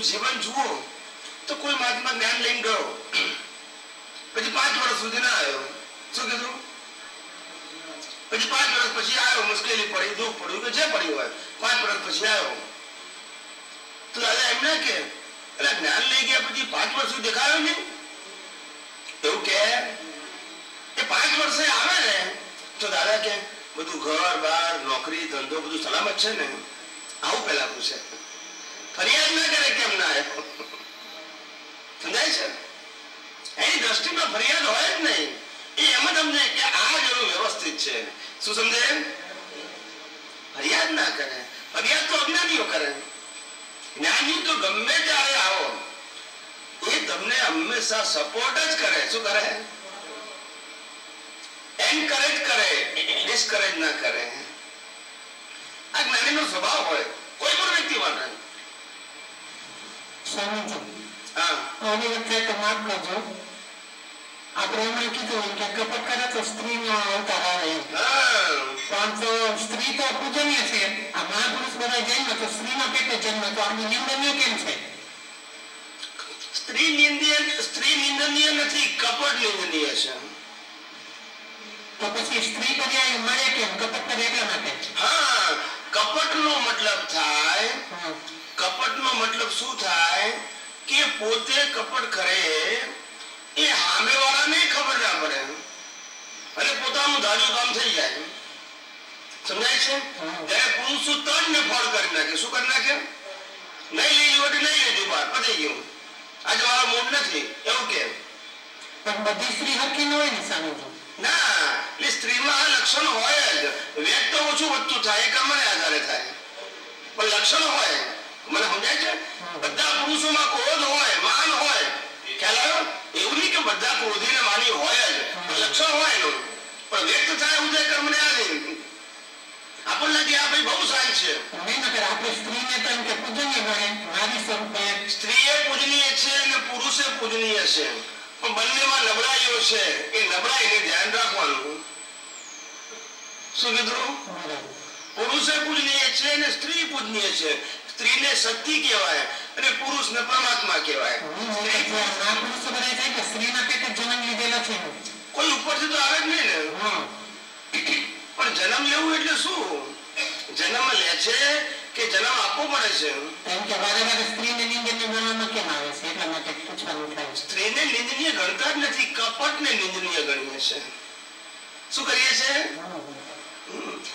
જીવન જુઓ તો કોઈ મહાત્મા જ્ઞાન લઈને ગયો, પછી 5 વર્ષ સુધી ના આવ્યો. શું કીધું? પછી 5 વર્ષ પછી આવ્યો, મુશ્કેલી પડી, દુઃખ પડ્યું કે જે પડ્યું હોય, 5 વર્ષ પછી આવ્યો. તો દાદા એમ ના કે એટલે જ્ઞાન લઈ ગયા પછી 5 વર્ષ સુધી દેખાયો નહીં એવું કે એ 5 વર્ષે આવે ને તો દાદા કે બધું ઘર બાર નોકરી ધંધો બધું સલામત છે ને? આવું પેલા પૂછે. ફરિયાદ ના કરે કેમ ના આવ્યો. સમજાય છે? એની દ્રષ્ટિમાં ફરિયાદ હોય જ નહીં. એ એમ જ સમજે કે આ જરૂર વ્યવસ્થિત છે. શું સમજે? ફરિયાદ ના કરે. ફરિયાદ તો અજ્ઞાનીઓ કરે. જ્ઞાની તો ગમે ત્યારે આવો એ તમને હંમેશા સપોર્ટ જ કરે. શું કરે? એન્કરેજ કરે, ડિસ્કરેજ ના કરે. આ જ્ઞાનીનો સ્વભાવ હોય કોઈ પણ વ્યક્તિ માટે. આની વખતે તો માફ કરજો, આપણે એમાં કીધું કે કપટ કરે તો સ્ત્રીનો અવતાર આવે, પણ તો સ્ત્રી તો પૂજનીય છે. આ મહાપુરુષ બધા જન્મ તો સ્ત્રીના પેટે જન્મ, તો આનું નિંદનીય કેમ છે? સ્ત્રી નિંદનીય નથી, કપટ નિંદનીય છે. તો પછી સ્ત્રી પર્યાય મળે કેમ? કપટ કરે એટલા માટે. હા, કપટનો મતલબ થાય, કપટનો મતલબ શું થાય કે પોતે કપટ કરે એ સામેવાળાને ખબર ના પડે અને પોતાનું ધાર્યું કામ થઈ જાય. સમજાય છે? જ્યારે પુરુષો તનને ફળ કરી નાખે. શું કરી નાખે? નહીં લઈ લીધું નહીં લીધું, બાર પતી ગયું, આજે મારો મૂડ નથી એવું કે. પણ બધી સ્ત્રી હરખી ન હોય ને સામે ના, એટલે સ્ત્રીમાં આ લક્ષણ હોય જ. વ્યક્ત ઓછું વધતું થાય એ કર્મને આધારે થાય, પણ લક્ષણ હોય. મને સમજાય છે? બધા પુરુષોમાં ક્રોધ હોય, માન હોય. ખ્યાલ આવ્યો? એવું નહીં કે બધા ક્રોધીને માની હોય જ, પણ લક્ષણ હોય એનું. પણ વ્યક્ત થાય ઉદય કર્મને આધીન. આપણને લાગે આ ભાઈ બહુ શાંત છે. આપણે સ્ત્રીને તો એમ કે પૂજનીય ગણે, નારી સ્વરૂપે. સ્ત્રીએ પૂજનીય છે અને પુરુષે પૂજનીય છે, પણ બંનેમાં નબળાઈઓ છે. એ નબળાઈને ધ્યાન રાખવાનું. શું કીધું? પુરુષે પૂજનીય છે અને સ્ત્રી પૂજનીય છે. સ્ત્રીને શક્તિ કહેવાય અને પુરુષને પરમાત્મા કહેવાય. સ્ત્રીના પેટે જન્મ લીધેલો છે, કોઈ ઉપરથી તો આવે જ નહીં ને. પણ જન્મ લેવું એટલે શું? જન્મ લે છે કે જન્મ આપવો પડે છે? એમ કે વારે વારે સ્ત્રીને નિંદનીય ગણવામાં કેમ આવે છે એટલા માટે પૂછવાનું થાય. સ્ત્રીને નિંદનીય ગણતા જ નથી, કપટને નિંદનીય ગણીએ છે. શું કરીએ છે?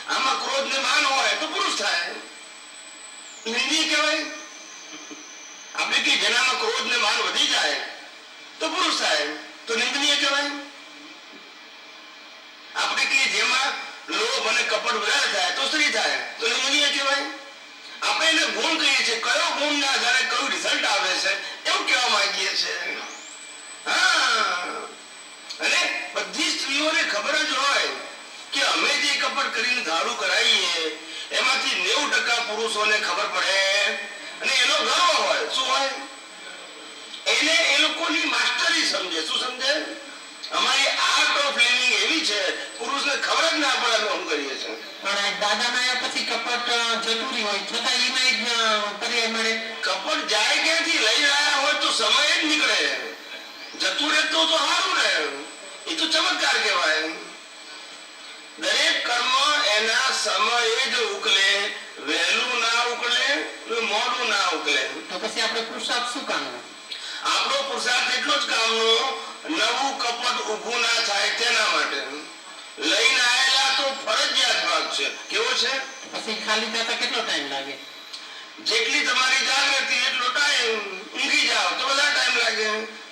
આમાં ક્રોધ ને માન હોય તો પુરુષ થાય, નિંદનીય કહેવાય. આપણે કે જેનામાં ક્રોધ ને માન વધી જાય તો પુરુષ થાય, તો નિંદનીય કહેવાય. આપણે કે જેમાં લોભ અને કપટ વધારે થાય તો સ્ત્રી થાય, તો નિંદનીય કહેવાય. આપણે એને ગુણ કહીએ છીએ, કયો ગુણ ના આધારે કયું રિઝલ્ટ આવે છે એવું કહેવા માંગીએ છીએ. હા, અને બધી સ્ત્રીઓને ખબર જ હોય કે અમે જે કપટ કરીને ધારું કરાવીએ એમાંથી 90% પુરુષોને ખબર પડે અને એનો ગર્વ હોય. શું હોય? એને એ લોકોની માસ્ટરી સમજે. શું સમજે? અમારી આર્ટ ઓફ લિવિંગ એવી છે, પુરુષને ખબર જ ના પડે અમે કરીએ છીએ. પણ દાદાના પછી કપટ જટુરી હોય છતાં એમાં જ પર્યાય મળે. કપટ જાય ક્યાંથી? લઈ રહ્યા હોય તો સમય જ નીકળે. જતું રહે તો સારું રહે. એ તો ચમત્કાર કહેવાય. દરેક કર્મ એના સમયે જ ઉકલે, વહેલું ના ઉકલે, મોડું ના ઉકલે. તો પછી આપણે પુરુષાર્થ શું કામનો? આપણો પુરુષાર્થ એટલો જ કામનો, નવું કપટ ઊભું ના થાય તેના માટે. લઈને આયેલા તો ફરજિયાત ભાગ છે. કેવો છે? પછી ખાલી થતા કેટલો ટાઈમ લાગે? જેટલી તમારી જાગૃતિ એટલો ટાઈમ. ઊંઘી જાઓ તો બધા ટાઈમ લાગે,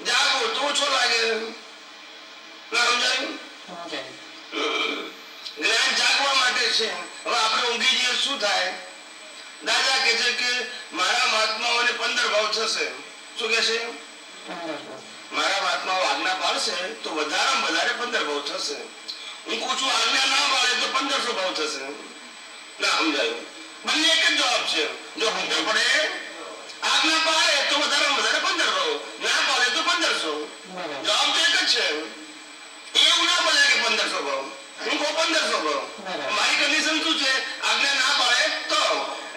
જાગો તો ઓછો લાગે. ના સમજાયું? જ્ઞાન જાગવા માટે છે. હવે આપણે ઊંઘી જઈએ શું થાય? દાદા કહે છે કે મારા મહાત્માઓને 15 ભાવ થશે. શું કે છે? મારા મહાત્માઓ આજ્ઞા પાડશે તો વધારેમાં વધારે 15 ભાવ થશે. હું કહું છું આજ્ઞા ના પાડે તો 1500 ભાવ થશે. ના સમજાયું? બંને એક જ જવાબ છે. જો સમજ પડે, આજ્ઞા પાડે તો વધારેમાં વધારે 15 ભાવ, ના પાડે તો 1500. જવાબ તો એક જ છે. એવું ના બોલે કે 1500 ભાવ, હું કહું 1500 ભાવ. મારી કન્ડિશન શું છે? આજ્ઞા ના પાડે તો,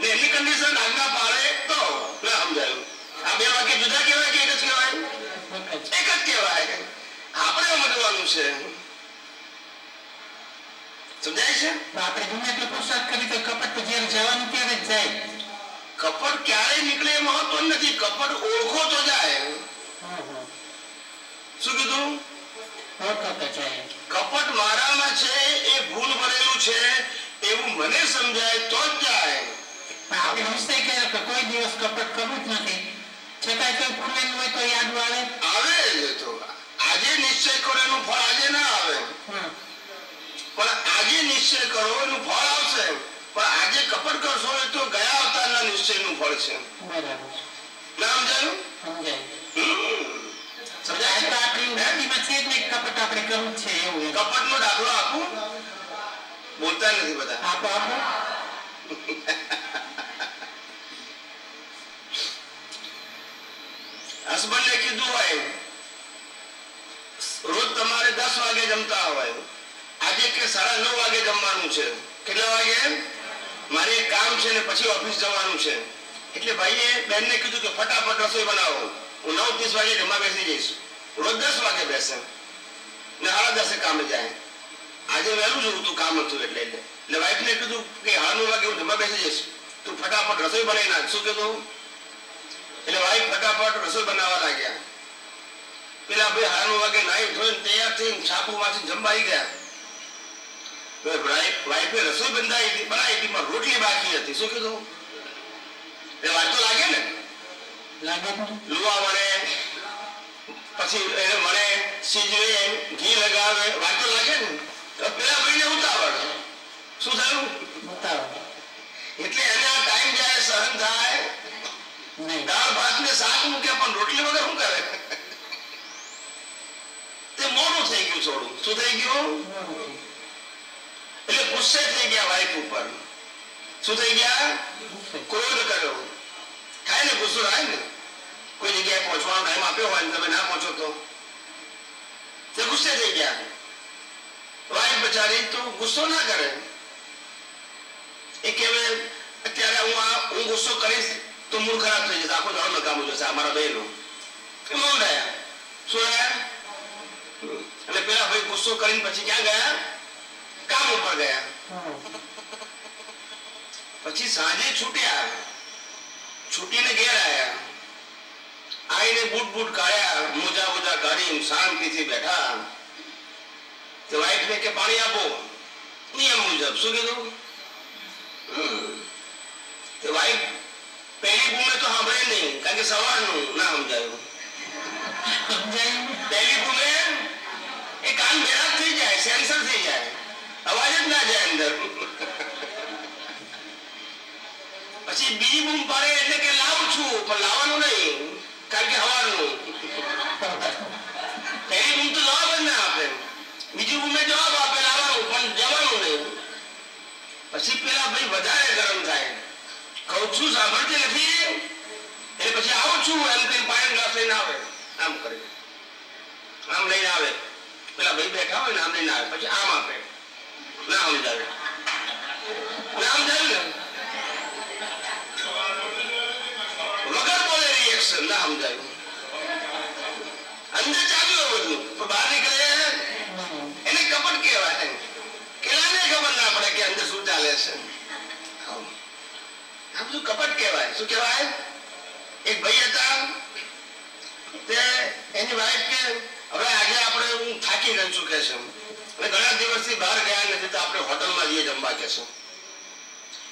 ને એની કન્ડિશન આજ્ઞા પાડે તો. ના સમજાયું? વધવાનું છે. સમજાય છે? તો આપણે ગમે એટલો પુરુષાર્થ કરી તો કપટ તો જ્યારે જવાનું ત્યારે જ જાય. કપટ ક્યારે નીકળે એ મહત્વ નથી, કપટ ઓળખો તો જાય. શું કીધું? ઓળખો તો જાય. કપટ મારામાં છે એ ભૂલ ભરેલું છે એવું મને સમજાય તો જ જાય. પણ આપણે નિશ્ચય કર્યો કે કોઈ દિવસ કપટ કરવું જ નથી, છતાંય કોઈ પૂર્વેનું હોય તો યાદ આવે. આવે જ તો. આજે નિશ્ચય કરો એનું ફળ આજે ના આવે, પણ આજે નિશ્ચય કરો એનું ફળ આવશે. પણ આજે કપટ કરશો એ તો ગયા અવતારના નિશ્ચયનું ફળ છે. બરાબર. ના સમજાયું? સમજાય? સમજાય છે? આપણી જાતિમાં છે જ નહીં કપટ આપણે કરવું જ છે એવું. કપટનો દાખલો આપું? બોલતા નથી બધા. આપો આપો. હસબન્ડે કીધું હોય રોજ તમારે 10 વાગે જમતા હોય, આજે કે 9:30 વાગે જમવાનું છે. કેટલા વાગે? મારે એક કામ છે ને પછી ઓફિસ જવાનું છે. એટલે ભાઈએ બેનને કીધું કે ફટાફટ રસોઈ બનાવો, હું 9:30 વાગે જમવા બેસી જઈશ. રોજ 10 વાગે બેસે ને 10:30 કામે જાય. આજે વહેલું જ હતું, કામ હતું એટલે વાઈફને કીધું કે 9:30 વાગે હું જમવા બેસી જઈશ, તું ફટાફટ રસોઈ બનાવી નાખ. શું કીધું? એટલે વાઈફ ફટાફટ રસોઈ બનાવવા લાગ્યા. પેલા ભાઈ 9:30 વાગે નાઈ ધોઈને તૈયાર થઈને છાપુ વાંચી જમવા આવી ગયા. વાઈફે રસોઈ બનાવી હતી પણ રોટલી બાકી હતી. શું કીધું? એ વાત તો લાગે ને, લુવા વળે, પછી એને મળે, સીજવે, ઘી લગાવે, વાત તો લાગે ને. પેલા ભાઈને ઉતાવળ. શું થયું? એટલે એને આ ટાઈમ જાય સહન થાય. દાળ ભાત ને શાક મૂકે પણ રોટલી વગર શું કરે? તે મોડું થઈ ગયું થોડું. શું થઈ ગયું? એટલે ગુસ્સે થઈ ગયા વાઈફ ઉપર. શું થઈ ગયા? ક્રોધ કર્યો. થાય ને, ગુસ્સો થાય ને. કોઈ જગ્યાએ પહોંચવાનો ટાઈમ આપ્યો હોય ને તમે ના પહોંચો તો તે ગુસ્સે થઈ ગયા. વાઈફ બચારી તો ગુસ્સો ના કરે. એ કહેવે અત્યારે હું ગુસ્સો કરીશ તો મૂડ ખરાબ થઈ જશે, આખો દાડો નકામું જશે અમારા બહેનો. એ મૌન રહ્યા. શું રહ્યા? અને પેલા ભાઈ ગુસ્સો કરીને પછી ક્યાં ગયા? કામ ઉપર ગયા. પછી સાંજે છૂટ્યા, છૂટીને ઘેર આવ્યા. આઈને બૂટ કાઢ્યા, મોજા કાઢીને શાંતિથી બેઠા. તે વાઈફને કે પાણી આપો નિયમ મુજબ. શું કીધું? તે વાઈફ પહેલી બૂમે તો સાંભળે નહીં, કારણ કે સવારનું ના સમજાયું. પહેલી બૂમે એ કાન બેરાક થઈ જાય, સેન્સર થઈ જાય, અવાજ જ ના જાય અંદર. પછી બીજી બૂમ પાડે એટલે કે લાવું છું પણ લાવવાનું નહીં, કારણ કે હવારનું. પહેલી બૂમ તો જવાબ જ ના આપે, બીજી બૂમે જવાબ આપે લાવવાનું પણ જવાનું નહીં. પછી પેલા ભાઈ વધારે ગરમ થાય, કહું છું સાંભળતી નથી, એટલે પછી આવું છું એમ કઈ પાણી ગ્લાસ લઈને આવે, આમ કરે, આમ લઈને આવે. પેલા ભાઈ બેઠા હોય ને આમ લઈને આવે, પછી આમ આપે. ના સમજાવે, ના સમજાવ્યું ને, વગર બોલે રિએક્શન. ના સમજાયું, અંદર ચાલ્યું બધું પણ બહાર નીકળે એને કપટ કહેવાય. કેલાને ખબર ના પડે કે અંદર શું ચાલે છે. આ બધું કપટ કહેવાય. શું કહેવાય? એક ભાઈ હતા, તે એની વાઈફ કે હવે આજે આપણે હું થાકી ગયો છું કે છે, અને ઘણા દિવસથી બહાર ગયા નથી તો આપણે હોટલમાં જઈએ જમવા કે છે.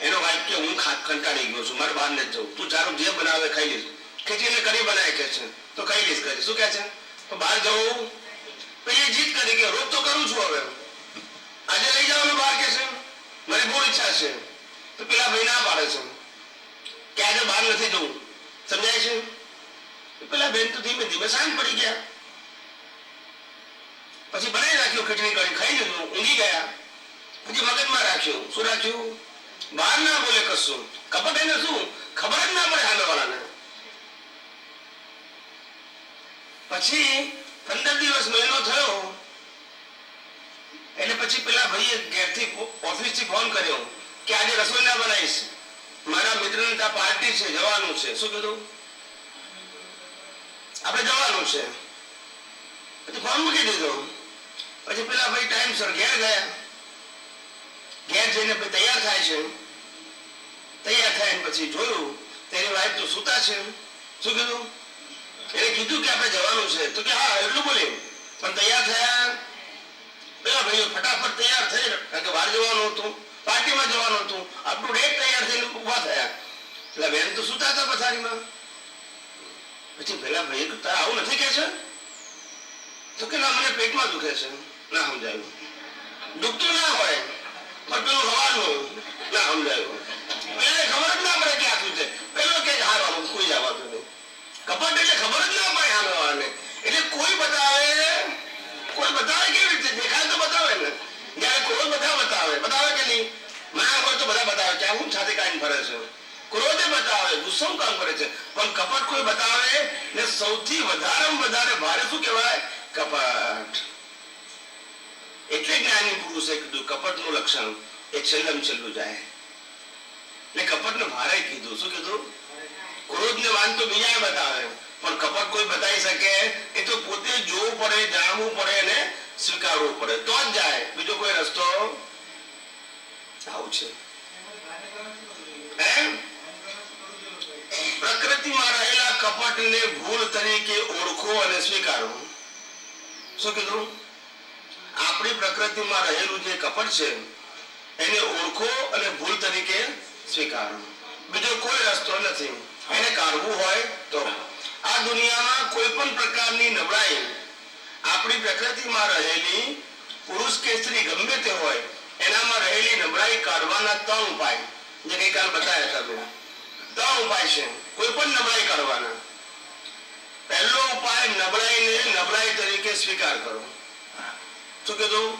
એનો વાઈફ કે હું કંટાળી ગયો છું, મારે બહાર નથી જવું, તું તારું જે બનાવે ખાઈ લઈશ. ખીચડીને કઢી બનાવે કે છે તો ખાઈ લઈશ કરી. શું કે છે? તો બહાર જવું. પેલી જીદ કરી કે રોજ તો કરું છું, હવે આજે લઈ જવાનું બહાર કે છે, મારી બહુ ઈચ્છા છે. તો પેલા ભાઈ ના પાડે છે કે આજે બહાર નથી જવું. સમજાય છે? પેલા બેન તો ધીમે ધીમે શાંત પડી ગયા. પછી બનાવી રાખ્યું ખીચડી કઢી, ખાઈ લીધું, ઊંઘી ગયા. પછી મગજમાં રાખ્યું. શું રાખ્યું? બહાર ના બોલે કશું. કપટ એને શું ખબર જ ના પડે સામે વાળાને. પછી 15 દિવસ મહિનો થયો એટલે પછી પેલા ભાઈએ ઘેરથી ઓફિસથી ફોન કર્યો કે આજે રસોઈ ના બનાવીશ, મારા મિત્રની ત્યાં પાર્ટી છે, જવાનું છે. શું કીધું? આપણે જવાનું છે. પછી ફોન મૂકી દીધો. પછી પેલા ભાઈ ટાઈમસર ઘેર ગયા. ઘેર જઈને ભાઈ તૈયાર થાય છે. તૈયાર થાય પછી જોયું તેની વાઈફ તો સૂતા છે. શું કીધું? એને કીધું કે આપણે જવાનું છે. તો કે હા એટલું બોલી. પણ તૈયાર થયા. પેલા ભાઈઓ ફટાફટ તૈયાર થઈ, કારણ કે બહાર જવાનું હતું, પાર્ટીમાં જવાનું હતું. આપણું ડેટ તૈયાર થઈને ઉભા થયા. એટલે બેન તો સૂતા હતા પથારીમાં. પછી પેલા ભાઈ તારે આવું નથી કે છે? તો કે ના, મને પેટમાં દુખે છે. ના સમજાયું. દુખતું ના હોય પણ પેલું હવાનું ના સમજાયું. પેલા ખબર જ ના પડે કે આટલું છે. પેલો કે હારવાનું કોઈ જવાતું નહીં. કપટ એટલે ખબર જ ના પડે હારવાને. એટલે કોઈ બતાવે કેવી રીતે? દેખાય તો બતાવે ને. જયારે ક્રોધ બધા બતાવે કે નહીં? ના હોય તો બધા બતાવે કે હું છાતી કાઢીને ફરે છે. ક્રોધે બતાવે, ગુસ્સો કામ કરે છે. પણ કપટ કોઈ બતાવે ને સૌથી વધારે ભારે શું કહેવાય? કપટ. એટલે જ્ઞાની પુરુષે કીધું કપટનું લક્ષણ એ છેલ્લું જાય. એટલે કપટને ભારે કીધું. શું કીધું? ક્રોધને વાન તો બીજા બતાવે, પણ કપટ કોઈ બતાવી શકે? એ તો પોતે જોવું પડે, જાણવું પડે અને સ્વીકારવું પડે તો જ જાય. બીજો કોઈ રસ્તો આવું છે. પ્રકૃતિમાં રહેલા કપટને ભૂલ તરીકે ઓળખો અને સ્વીકારો. શું કીધું? આપણી પ્રકૃતિમાં રહેલું જે કપટ છે એને ઓળખો અને ભૂલ તરીકે સ્વીકારો. બીજો કોઈ રસ્તો નથી. એને કાઢવું હોય તો આ દુનિયામાં કોઈ પણ પ્રકારની નબળાઈ આપણી પ્રકૃતિમાં રહેલી, પુરુષ કે સ્ત્રી ગમે તે હોય, એનામાં રહેલી નબળાઈ કાઢવાના 3 ઉપાય જે ગઈકાલ બતાવ્યા હતા. 3 ઉપાય છે કોઈ પણ નબળાઈ કાઢવાના. પહેલો ઉપાય, નબળાઈને નબળાઈ તરીકે સ્વીકાર કરો. શું કીધું?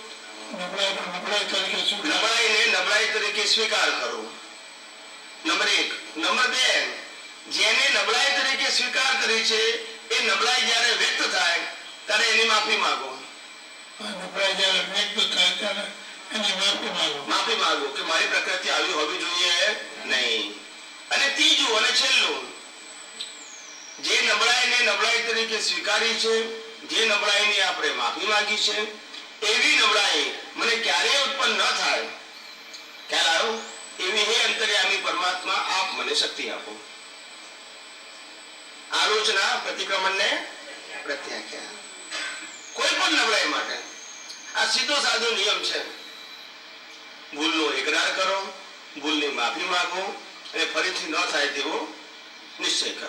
નબળાઈને નબળાઈ તરીકે સ્વીકાર કરો. નંબર 1. નંબર 2, જેને નબળાઈ તરીકે સ્વીકાર કરી છે એ નબળાઈ જ્યારે વ્યક્ત થાય ત્યારે એની માફી માંગો. માફી માંગો કે મારી પ્રકૃતિ આવી હોવી જોઈએ નહીં. અને ત્રીજું અને છેલ્લું, જે નબળાઈને નબળાઈ તરીકે સ્વીકારી છે, જે નબળાઈની આપણે માફી માંગી છે, એવી નબળાઈ મને ક્યારેય ઉત્પન્ન ન થાય. ખ્યાલ આવ્યો? એવી હે અંતર્યામી પરમાત્મા, આપ મને શક્તિ આપો. આલોચના પ્રતિક્રમણને પ્રત્યાખ્યાન. કોઈ પણ નબળાઈ માટે આ સીધો સાધો નિયમ છે. ભૂલનો એકરાર કરો, ભૂલની માફી માંગો અને ફરીથી ન થાય તેવો નિશ્ચય કરો.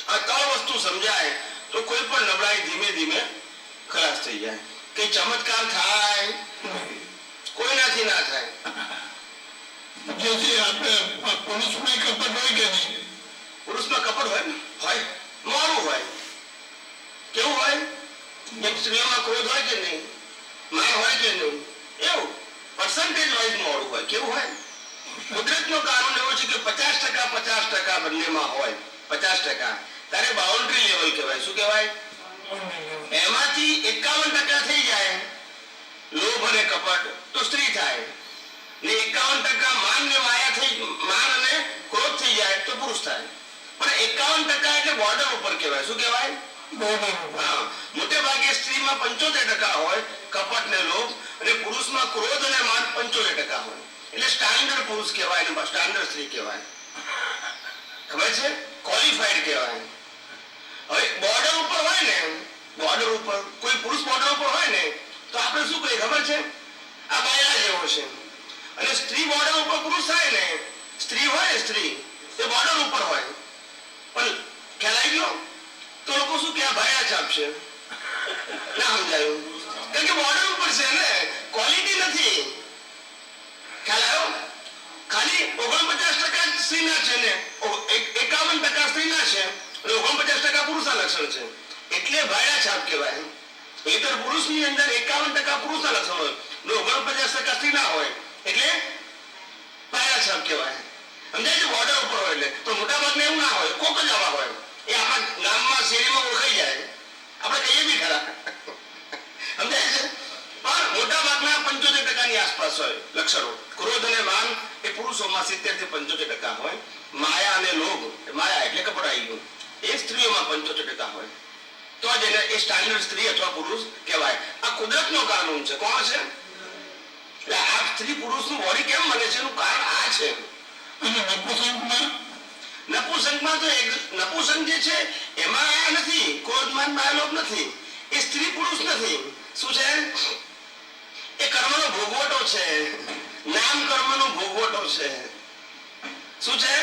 આ 3 વસ્તુ સમજાય તો કોઈ પણ નબળાઈ ધીમે ધીમે ખલાસ થઈ જાય. કઈ ચમત્કાર થાય? કોઈનાથી ના થાય. પુરુષમાં કપટ હોય કે નહીં? પુરુષમાં કપટ હોય ને? હોય. મોડું હોય. કેવું હોય? જેમ સ્ત્રીઓમાં ક્રોધ હોય કે નહીં, માર હોય કે નહીં, એવું પર્સન્ટેજ વાઇઝ મોડું હોય. કેવું હોય? કુદરતનો કાનૂન એવો છે કે 50% બંનેમાં હોય. 50% ત્યારે બાઉન્ડ્રી લેવલ કહેવાય. શું કહેવાય? એમાંથી 51% થઈ જાય લોભ અને કપટ તો સ્ત્રી થાય, ને 51% માન ને માયા થઈ, માન અને ક્રોધ થઈ જાય તો પુરુષ થાય. પણ 51% એટલે બોર્ડર ઉપર કહેવાય. શું કહેવાય? મોટે ભાગે સ્ત્રીમાં 75% હોય કપટ ને લોભ, અને પુરુષમાં ક્રોધ અને માન 75% હોય. એટલે સ્ટાન્ડર્ડ પુરુષ કહેવાય ને સ્ટાન્ડર્ડ સ્ત્રી કહેવાય. ખબર છે? ક્વોલિફાઈડ કહેવાય. હવે બોર્ડર ઉપર હોય ને, બોર્ડર ઉપર કોઈ પુરુષ બોર્ડર ઉપર હોય ને તો આપણે શું કહીએ ખબર છે? આ બાયલા જેવો છે. અને સ્ત્રી બોર્ડર ઉપર પુરુષ થાય ને, સ્ત્રી હોય, સ્ત્રી એ બોર્ડર ઉપર હોય. પણ ખ્યાલ આવી ગયો? તો લોકો શું કે આ ભાયા છાપ છે. ના સમજાયું? કારણ કે બોર્ડર ઉપર છે ને, ક્વોલિટી નથી. ખ્યાલ આવ્યો? ખાલી 49% સ્ત્રીના છે ને 51% સ્ત્રીના છે અને 49% પુરુષના લક્ષણ છે. એટલે ભાયા છાપ કહેવાય. નહીંતર પુરુષની અંદર 51% પુરુષના લક્ષણ હોય ને 49% સ્ત્રીના હોય, એટલે ભાયા છાપ કહેવાય. સમજાય છે? બોર્ડર ઉપર હોય એટલે. તો મોટા ભાગને એવું ના હોય, કોક જ આવા હોય. એ આપણા ગામમાં શેરીમાં ઓળખાઈ જાય. આપણે કહીએ બી ખરા. સમજાય છે? પણ મોટા ભાગના 75% આસપાસ હોય લક્ષણો. ક્રોધ અને માન એ પુરુષોમાં 70 થી 75% હોય. માયા અને લોભ, માયા એટલે કપટ આવી ગયું, એ સ્ત્રીઓમાં 75% હોય. તો જ એને એ સ્ટાન્ડર્ડ સ્ત્રી અથવા પુરુષ કહેવાય. આ કુદરતનો કાનૂન છે. કોણ છે? એટલે આ સ્ત્રી પુરુષનું બોડી કેમ બને છે એનું કારણ આ છે. અને નપુંસકમાં તો નપુંસક જે છે એમાં આ નથી, ક્રોધમાન બાયલોપ નથી, એ સ્ત્રી પુરુષ નથી. શું છે? એ કર્મનો ભોગવટો છે, નામ કર્મનો ભોગવટો છે. શું છે?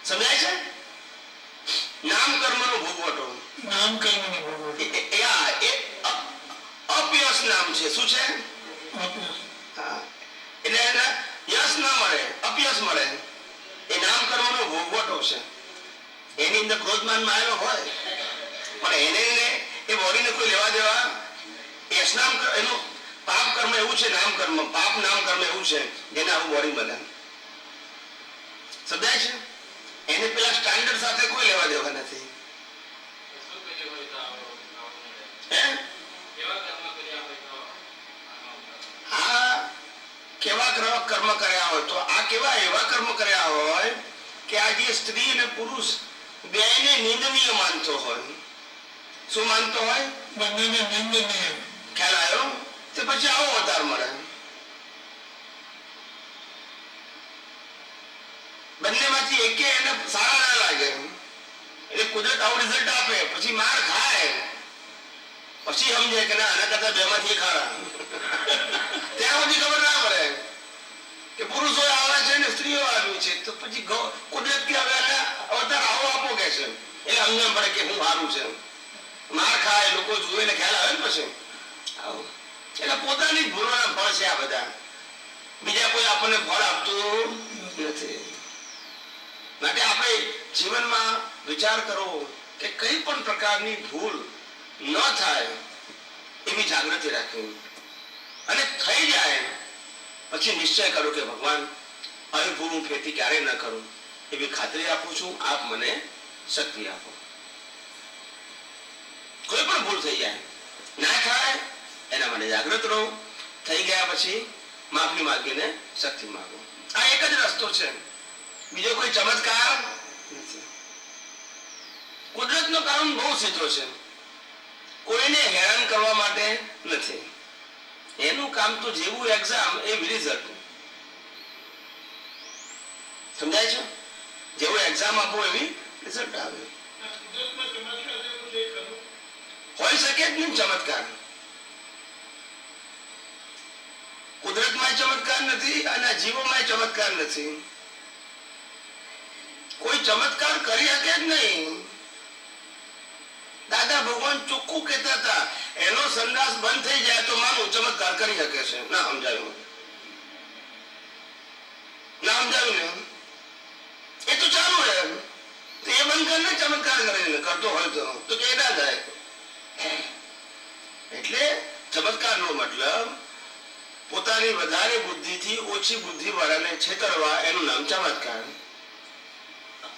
સમજાય છે? નામ કર્મનો ભોગવટો. અપયશ નામ છે. શું છે? એટલે એને યશ ના મળે, અપયશ મળે. એ નામ કર્મનો ભોગવટો છે. એની અંદર ક્રોધમાન આવેલો હોય પણ એને એ બોડીને કોઈ લેવા દેવા યશનામ એનું પાપ કર્મ એવું છે, નામ કર્મ પાપ નામ કર્મ એવું છે જેને આવું બોડી બને. સમજાય છે? એને પેલા સ્ટાન્ડર્ડ સાથે કોઈ લેવા દેવા નથી. આ કેવા કર્મ કર્યા હોય તો આ કેવા એવા કર્મ કર્યા હોય કે આ જે સ્ત્રી અને પુરુષ બેને નિંદનીય માનતો હોય. શું માનતો હોય? બંનેને નિંદનીય. ખ્યાલ આવ્યો? તે પછી આવો અવતાર મળે. બંનેમાંથી એકે એને સારા ના લાગે એટલે કુદરત આવું રિઝલ્ટ આપે, પછી માર ખાય, પછી સમજે કે ના આના કરતા બેમાંથી એક હારા. ત્યાં સુધી ખબર ના પડે કે પુરુષો આવે છે ને સ્ત્રીઓ આવી છે, તો પછી કુદરત કે હવે અવતાર આવો આપો કે છે એટલે સમજણ પડે કે હું સારું છે. માર ખાય, લોકો જુએ ને ખ્યાલ આવે ને પછી આવું. એટલે પોતાની જ ભૂલોના ફળ છે આ બધા, બીજા કોઈ આપણને ફળ આપતું નથી. માટે આપણે જીવનમાં વિચાર કરવો કે કઈ પણ પ્રકારની ભૂલ ન થાય એવી જાગૃતિ રાખવી, અને થઈ જાય પછી નિશ્ચય કરો કે ભગવાન આવી ભૂલ હું ફેરથી ક્યારેય ન કરું એવી ખાતરી આપું છું, આપ મને શક્તિ આપો. કોઈ પણ ભૂલ થઈ જાય, ના થાય એના માટે જાગૃત રહો, થઈ ગયા પછી માફી માંગીને શક્તિ માંગો. આ એક જ રસ્તો છે, બીજો કોઈ ચમત્કાર નથી. કુદરતનો કાનૂન બહુ સીધો છે, કોઈને હેરાન કરવા માટે નથી. એનું કામ તો જેવું એક્ઝામ એવી રિઝલ્ટ. સમજાય છે? જેવું એક્ઝામ આપો એવી રિઝલ્ટ આવે. હોઈ શકે જ નહીં ચમત્કાર. કુદરતમાં ચમત્કાર નથી અને જીવોમાં ચમત્કાર નથી. કોઈ ચમત્કાર કરી શકે જ નહીં. દાદા ભગવાન ચોખ્ખું કહેતા હતા એનો સંદાસ બંધ થઈ જાય તો માનું ચમત્કાર કરી શકે છે. ના સમજાયું? ના સમજાયું ને? એ તો ચાલુ રહે, તો એ બંધ કરીને ચમત્કાર કરીને કરતો હોય તો કે ના થાય. એટલે ચમત્કારનો મતલબ પોતાની વધારે બુદ્ધિથી ઓછી બુદ્ધિ વાળાને છેતરવા, એનું નામ ચમત્કાર.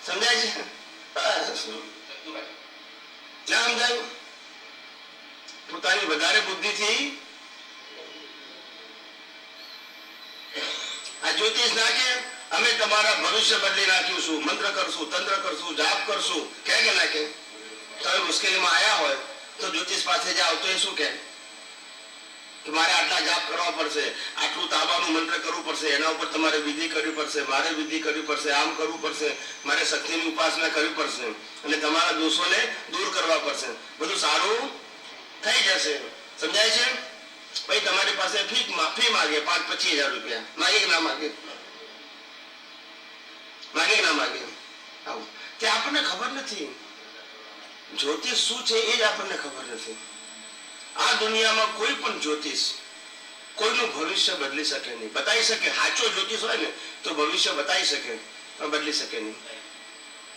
સમજાય છે? ના સમજાયું? પોતાની વધારે બુદ્ધિથી આ જ્યોતિષ નાખે અમે તમારા ભવિષ્ય બદલી નાખ્યું, મંત્ર કરશું, તંત્ર કરશું, જાપ કરશું, કે નાખે. તમે મુશ્કેલીમાં આવ્યા હોય તો જ્યોતિષ પાસે જાઓ તો એ શું કહે કે મારે આટલા જાપ કરવા પડશે, આટલું તાબાનું મંત્ર કરવું પડશે, એના ઉપર તમારે વિધિ કરવી પડશે, મારે વિધિ કરવી પડશે, આમ કરવું પડશે, મારે શક્તિની ઉપાસના કરવી પડશે અને તમારા દોષોને દૂર કરવા પડશે. બધું સારું થઈ જશે. સમજાય છે? ભાઈ તમારી પાસે ફી માગે 5-25 હજાર રૂપિયા, માગે કે ના માગે? માગે કે ના માગે? આવું તે આપણને ખબર નથી. જ્યોતિષ શું છે એ જ આપણને ખબર નથી. આ દુનિયામાં કોઈ પણ જ્યોતિષ કોઈનું ભવિષ્ય બદલી શકે નહીં. બતાવી શકે, સાચો જ્યોતિષ હોય ને તો ભવિષ્ય બતાવી શકે પણ બદલી શકે નહીં.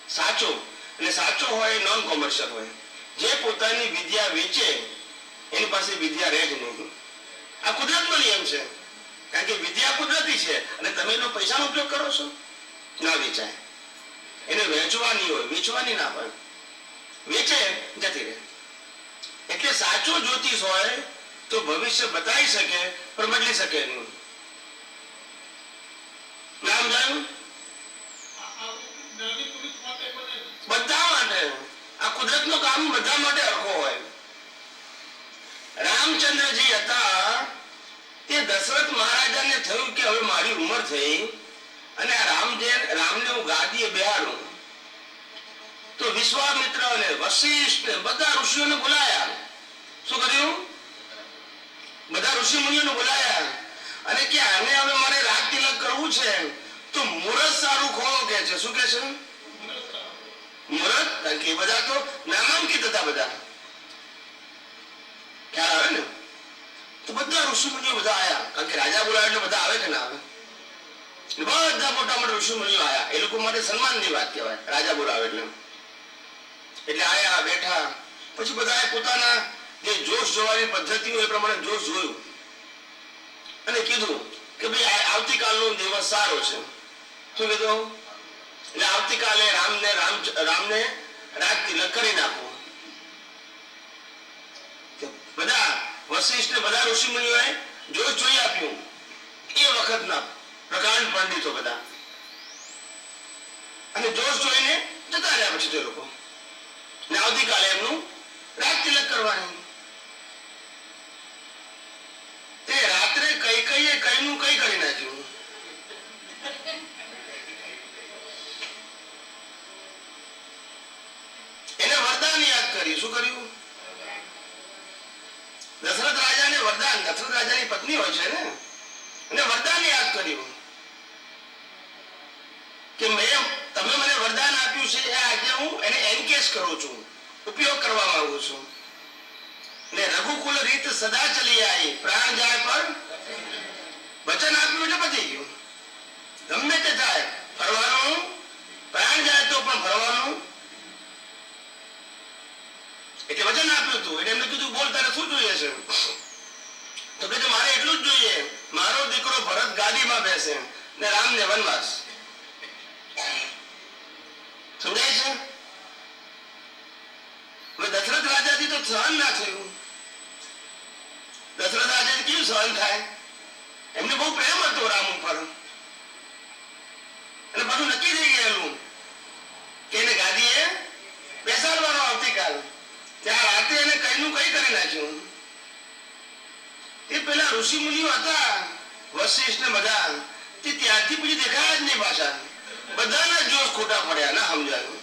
સાચો અને સાચો હોય નોન કોમર્શિયલ હોય. જે પોતાની વિદ્યા વેચે એની પાસે વિદ્યા રહે જ નહીં. આ કુદરતનો નિયમ છે, કારણ કે વિદ્યા કુદરતી છે અને તમે એનો પૈસાનો ઉપયોગ કરો છો, ના વેચાય. એને વેચવાની હોય, વેચવાની ના હોય. વેચે જતી રહે. એટલે સાચો જ્યોતિષ હોય તો ભવિષ્ય બતાવી શકે પણ બદલી શકે નહીં. નામ જાણ્યું? બધા માટે આ કુદરત કુદરતનો કામ બધા માટે હરખો હોય. રામચંદ્રજી હતા તે દશરથ મહારાજાને થયું કે હવે મારી ઉંમર થઈ અને આ રામને હું ગાદીએ બેહાડું. તો વિશ્વામિત્ર અને વશિષ્ઠ ને બધા ઋષિઓને બોલાયા. શું કર્યું? બધા ઋષિ મુનિઓને બોલાયા અને કે આને હવે મારે રાજ તિલક કરવું છે તો મુહૂર્ત સારું ખોળો કે છે. શું કે છે? મુહૂર્ત. કારણ કે બધા તો નામાંકિત હતા. બધા ખ્યાલ આવે ને? તો બધા ઋષિ મુનિઓ બધા આયા. કારણ કે રાજા બોલાવે એટલે બધા આવે કે ના આવે? બધા મોટા મોટા ઋષિ મુનિઓ આયા. એ લોકો માટે સન્માનની વાત કહેવાય. રાજા બોલાવે એટલે આયા, બેઠા. પછી બધાએ પોતાના જે જોશ જોવાની પદ્ધતિ હોય એ પ્રમાણે જોશ જોયું અને કીધું કે ભાઈ આવતીકાલનો દિવસ સારો છે. શું કીધું? એટલે આવતીકાલે રામને રાજ તિલક કરી નાખો. બધા વશિષ્ઠ બધા ઋષિ મુનિઓએ જોશ જોઈ આપ્યું. એ વખતના પ્રકાંડ પંડિતો બધા અને જોશ જોઈને જતા રહ્યા. પછી તે લોકો ને આવતીકાલે એમનું રાજ તિલક કરવાની. તે રાત્રે કઈકઈએ કઈનું કઈ કરી નાખ્યું. એને વરદાન યાદ કર્યું. શું કર્યું? દશરથ રાજાને વરદાન, દશરથ રાજાની પત્ની હોય છે ને, એને વરદાન યાદ કર્યું કે તમે મને વરદાન આપ્યું છે આજે હું એને એન્કેશ કરું છું, ઉપયોગ કરવા માંગુ છું. ને રઘુકુલ રીત સદા ચલી આવી, પ્રાણ જાય પર વચન આપ્યું એટલે પતી ગયું. ગમે તે થાય, ફરવાનું, પ્રાણ જાય તો પણ ફરવાનું. એટલે વચન આપ્યું હતું. એટલે એમને કીધું બોલ તારે શું જોઈએ છે? તો કે મારે એટલું જ જોઈએ, મારો દીકરો ભરત ગાદીમાં બેસે ને રામને વનવાસ. સમજાય છે? હવે દશરથ રાજાથી તો સહન ના થયું. દશરથ રાજાથી કેવું સહન થાય? એમને બહુ પ્રેમ હતો રામ ઉપર અને બધું નક્કી થઈ ગયેલું કે એને ગાદીએ બેસાડવાનો આવતીકાલ. ત્યાં રાતે એને કઈનું કઈ કરી નાખ્યું. તે પેલા ઋષિ મુનિઓ હતા વશિષ્ઠ ને બધા, તે ત્યાંથી પછી દેખાયા જ નહીં પાછા. બધાના જોશ ખોટા પડ્યા. ના સમજાયું?